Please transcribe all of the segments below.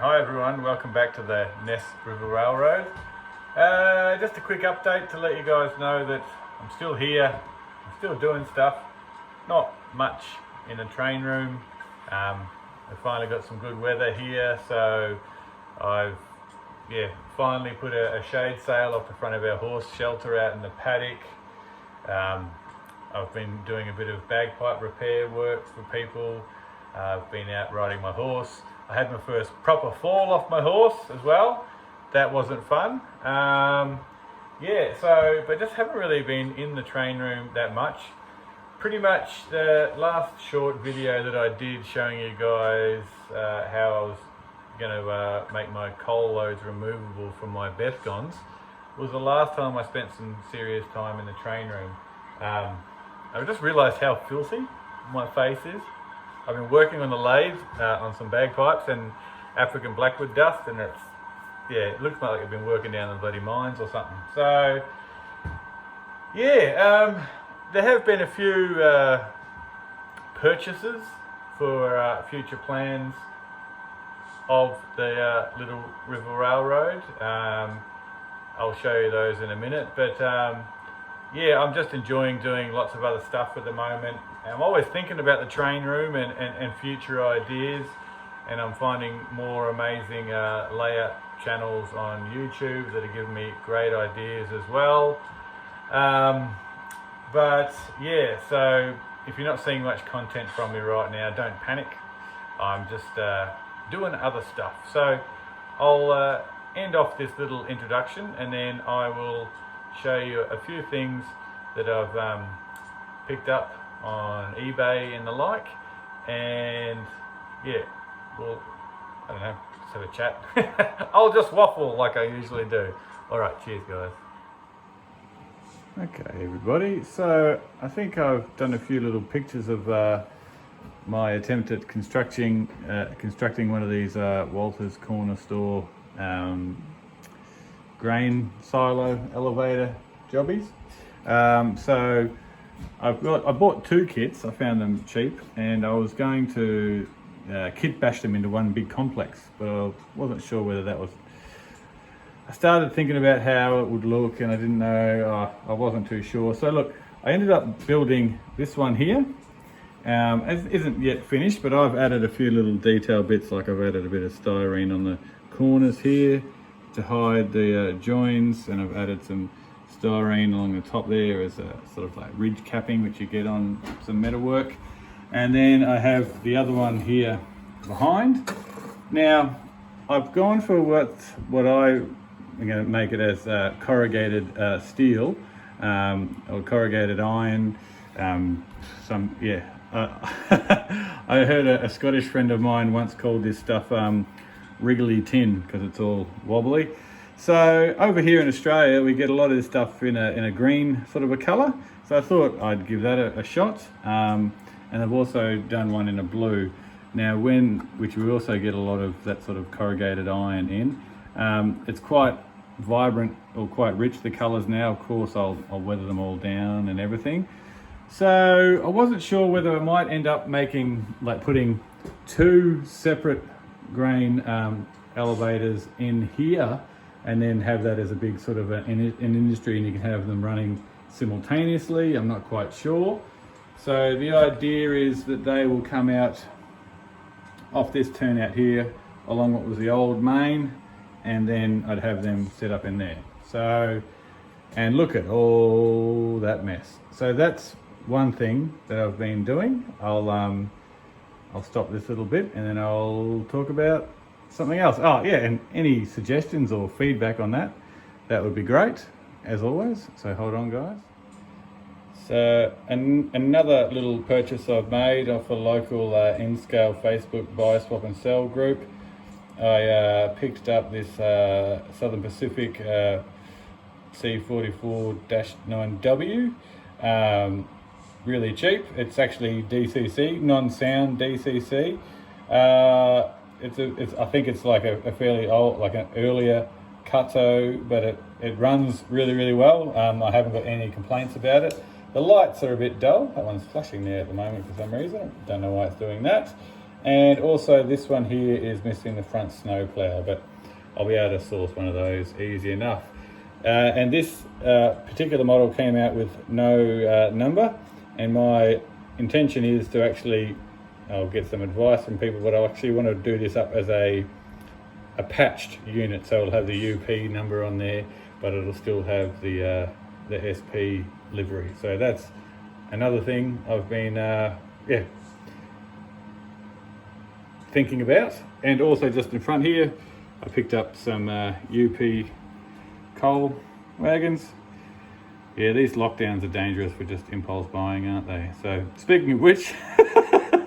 Hi everyone, welcome back to the Ness River Railroad. Just a quick update to let you guys know that I'm still here, I'm still doing stuff. Not much in the train room. I finally got some good weather here, so I've finally put a shade sail off the front of our horse shelter out in the paddock. I've been doing a bit of bagpipe repair work for people. I've been out riding my horse. I had my first proper fall off my horse as well. That wasn't fun. But just haven't really been in the train room that much. Pretty much the last short video that I did showing you guys how I was going to make my coal loads removable from my Bethgons was the last time I spent some serious time in the train room. I just realised how filthy my face is. I've been working on the lathe on some bagpipes and African blackwood dust, and it looks like I've been working down in the bloody mines or something. So there have been a few purchases for future plans of the Little River Railroad. I'll show you those in a minute, but I'm just enjoying doing lots of other stuff at the moment. I'm always thinking about the train room and future ideas, and I'm finding more amazing layout channels on YouTube that are giving me great ideas as well. So if you're not seeing much content from me right now, don't panic. I'm just doing other stuff. So I'll end off this little introduction, and then I will show you a few things that I've picked up on eBay and the like, and we'll, I don't know, just have a chat. I'll just waffle like I usually do. Alright, cheers guys. Okay everybody, so I think I've done a few little pictures of my attempt at constructing one of these Walters Corner Store grain silo elevator jobbies. So I bought two kits. I found them cheap, and I was going to kit bash them into one big complex, but I wasn't sure whether that was. I started thinking about how it would look, and I didn't know. I wasn't too sure. So look, I ended up building this one here. It isn't yet finished, but I've added a few little detail bits, like I've added a bit of styrene on the corners here to hide the joins, and I've added some styrene along the top there as a sort of like ridge capping, which you get on some metalwork. And then I have the other one here behind. Now I've gone for what I'm going to make it as corrugated steel or corrugated iron. I heard a Scottish friend of mine once called this stuff wriggly tin because it's all wobbly. So over here in Australia we get a lot of this stuff in a green sort of a colour, so I thought I'd give that a shot. And I've also done one in a blue now, which we also get a lot of that sort of corrugated iron in. It's quite vibrant or quite rich, the colours now. Of course I'll weather them all down and everything. So I wasn't sure whether I might end up putting two separate grain elevators in here, and then have that as a big sort of an industry, and you can have them running simultaneously. I'm not quite sure. So the idea is that they will come out off this turnout here along what was the old main, and then I'd have them set up in there. So, and look at all that mess. So that's one thing that I've been doing. I'll stop this little bit and then I'll talk about something else. Oh yeah, and any suggestions or feedback on that would be great, as always. So hold on guys. So another little purchase I've made off a local N-Scale Facebook buy, swap and sell group. I picked up this Southern Pacific C44-9W, really cheap. It's actually DCC, non-sound DCC. I think it's like a fairly old, like an earlier Cutto, but it runs really, really well. I haven't got any complaints about it. The lights are a bit dull. That one's flashing there at the moment for some reason. Don't know why it's doing that. And also this one here is missing the front snow plough, but I'll be able to source one of those easy enough. And this particular model came out with no number, and my intention is to actually, I'll get some advice from people, but I actually want to do this up as a patched unit, so it'll have the UP number on there, but it'll still have the SP livery. So that's another thing I've been thinking about. And also just in front here, I picked up some UP coal wagons. Yeah, these lockdowns are dangerous for just impulse buying, aren't they? So speaking of which,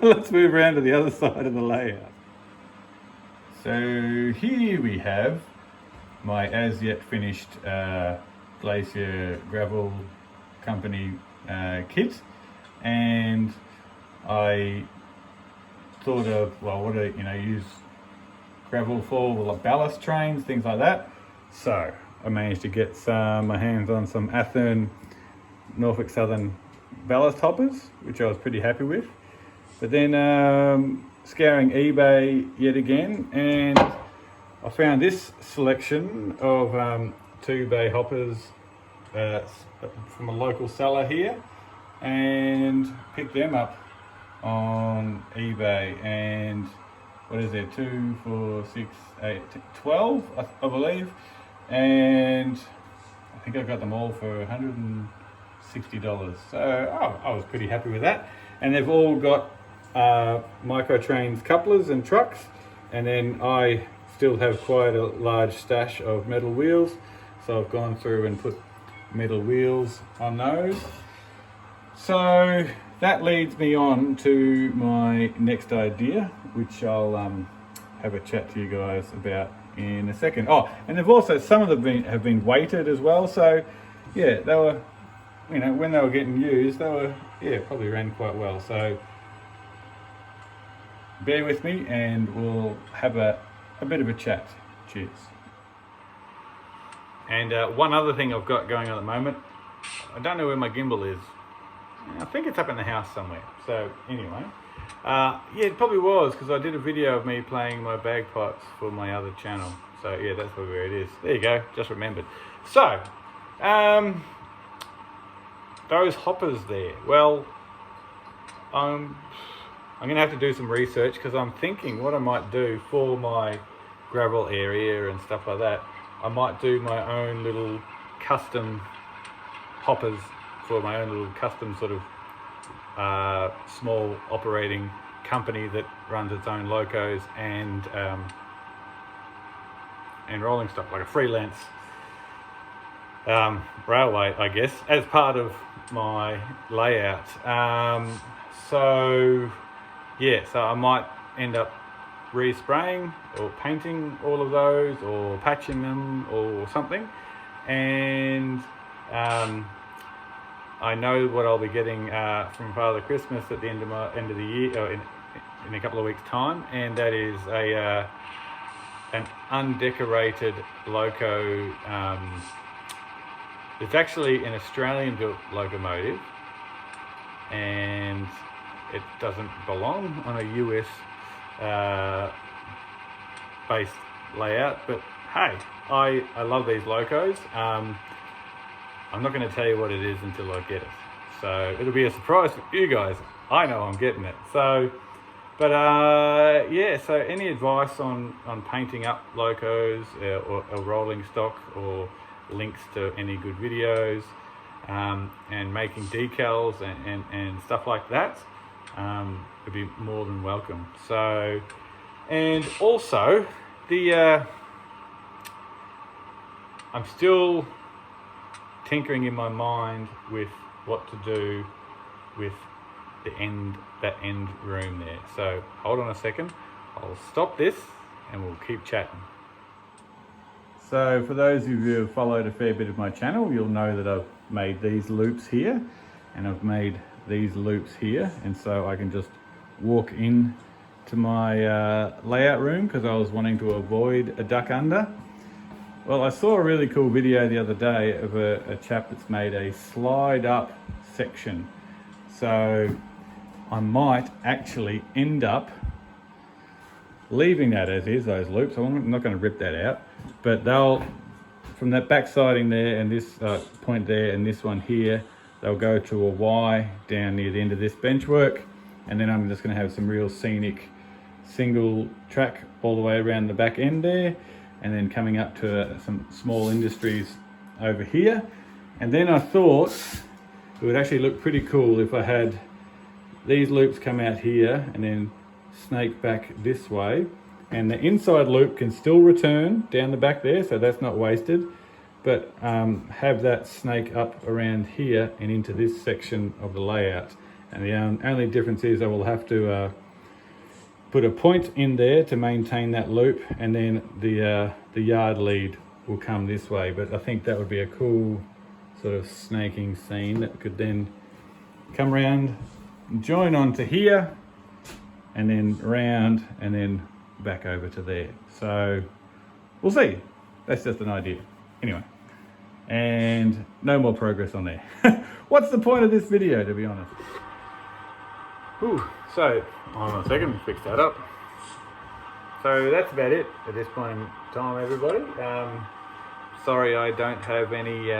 let's move around to the other side of the layout. So here we have my as yet finished Glacier Gravel Company kit, and I thought of, well, what do use gravel for? Well, like ballast trains, things like that. So I managed to get my hands on some Athearn Norfolk Southern ballast hoppers, which I was pretty happy with. But then scouring eBay yet again, and I found this selection of 2-bay hoppers from a local seller here, and picked them up on eBay. And what is there, 2, 4, 6, 8, 12, I believe, and I think I got them all for $160. So I was pretty happy with that. And they've all got Microtrains couplers and trucks, and then I still have quite a large stash of metal wheels, so I've gone through and put metal wheels on those. So that leads me on to my next idea, which I'll have a chat to you guys about in a second. Oh, and they've also, some of them have been weighted as well, so yeah, they were, when they were getting used, they were, probably ran quite well. So bear with me and we'll have a bit of a chat. Cheers. And one other thing I've got going on at the moment, I don't know where my gimbal is. I think it's up in the house somewhere. So anyway, yeah, it probably was, because I did a video of me playing my bagpipes for my other channel. So yeah, that's probably where it is. There you go, just remembered. So, those hoppers there, well, I'm going to have to do some research, because I'm thinking what I might do for my gravel area and stuff like that. I might do my own little custom hoppers for my own little custom sort of small operating company that runs its own locos and rolling stock, like a freelance railway, I guess, as part of my layout. So yeah, so I might end up respraying or painting all of those, or patching them or something. And I know what I'll be getting from Father Christmas at the end of the year, or in a couple of weeks' time, and that is an undecorated loco. It's actually an Australian-built locomotive, and it doesn't belong on a US based layout. But hey, I love these locos. I'm not going to tell you what it is until I get it, so it'll be a surprise for you guys. I know I'm getting it. So, but yeah, so any advice on painting up locos or rolling stock, or links to any good videos, and making decals and stuff like that, would be more than welcome. So, and also I'm still tinkering in my mind with what to do with that end room there. So hold on a second, I'll stop this and we'll keep chatting. So for those of you who have followed a fair bit of my channel, you'll know that I've made these loops here, and I've made these loops here, and so I can just walk in to my layout room, because I was wanting to avoid a duck under. Well, I saw a really cool video the other day of a chap that's made a slide up section. So I might actually end up leaving that as is, those loops. I'm not going to rip that out, but they'll, from that back siding there and this point there and this one here, they'll go to a Y down near the end of this benchwork, and then I'm just going to have some real scenic single track all the way around the back end there, and then coming up to some small industries over here. And then I thought it would actually look pretty cool if I had these loops come out here and then snake back this way, and the inside loop can still return down the back there, so that's not wasted, but have that snake up around here and into this section of the layout. And the only difference is I will have to put a point in there to maintain that loop, and then the yard lead will come this way. But I think that would be a cool sort of snaking scene that could then come around, join onto here, and then round, and then back over to there. So we'll see. That's just an idea. Anyway, and no more progress on there. What's the point of this video, to be honest? Ooh, so hold on a second, fix that up. So that's about it at this point in time, everybody. Sorry I don't have any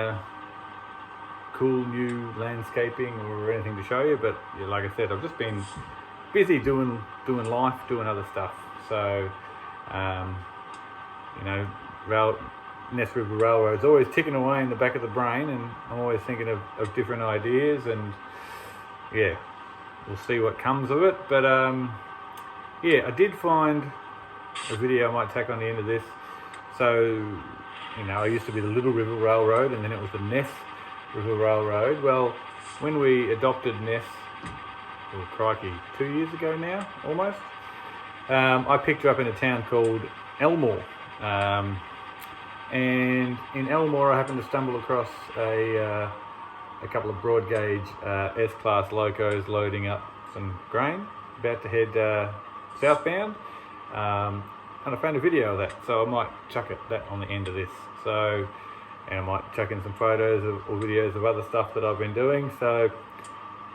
cool new landscaping or anything to show you, but yeah, like I said, I've just been busy doing life, doing other stuff. So you know, Ness River Railroad's always ticking away in the back of the brain, and I'm always thinking of different ideas, and yeah, we'll see what comes of it. But yeah, I did find a video I might tack on the end of this. So, you know, I used to be the Little River Railroad, and then it was the Ness River Railroad. Well, when we adopted Ness, oh crikey, 2 years ago now, almost, I picked her up in a town called Elmore. And in Elmore, I happened to stumble across a couple of broad gauge S-Class locos loading up some grain, about to head southbound, and I found a video of that, so I might chuck that on the end of this. So, and I might chuck in some photos or videos of other stuff that I've been doing. So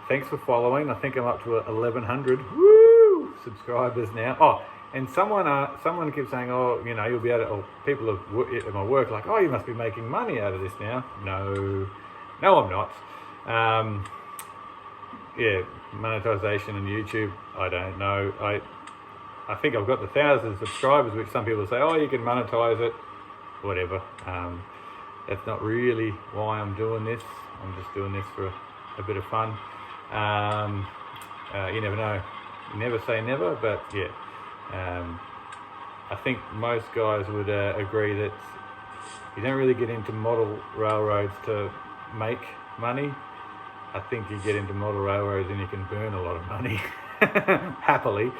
thanks for following. I think I'm up to 1,100 subscribers now. Oh, and someone keeps saying, oh, you know, you'll be able to, or people at my work like, oh, you must be making money out of this now. No, I'm not. Yeah, monetization on YouTube, I don't know. I think I've got the 1,000 subscribers, which some people say, oh, you can monetize it, whatever. That's not really why I'm doing this. I'm just doing this for a bit of fun. You never know. You never say never, but yeah. I think most guys would agree that you don't really get into model railroads to make money. I think you get into model railroads and you can burn a lot of money happily.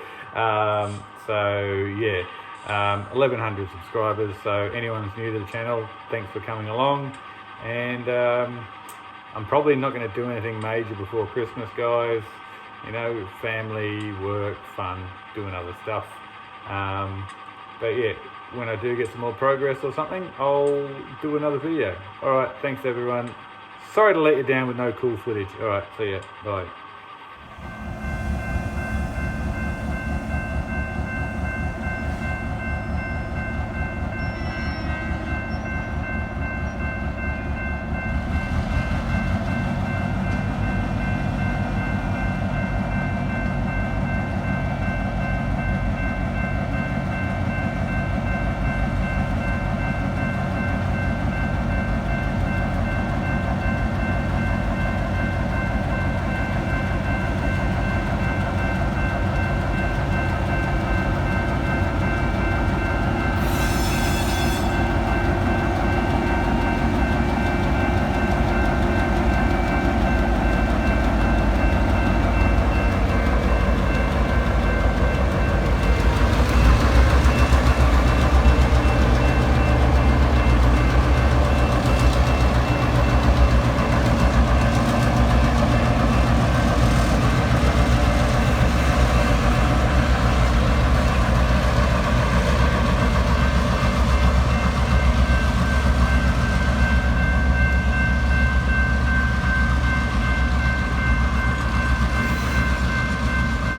So yeah, 1,100 subscribers. So anyone who's new to the channel, thanks for coming along. And I'm probably not going to do anything major before Christmas, guys. You know, family, work, fun, doing other stuff. But yeah, when I do get some more progress or something, I'll do another video. Alright, thanks everyone. Sorry to let you down with no cool footage. Alright, see ya. Bye.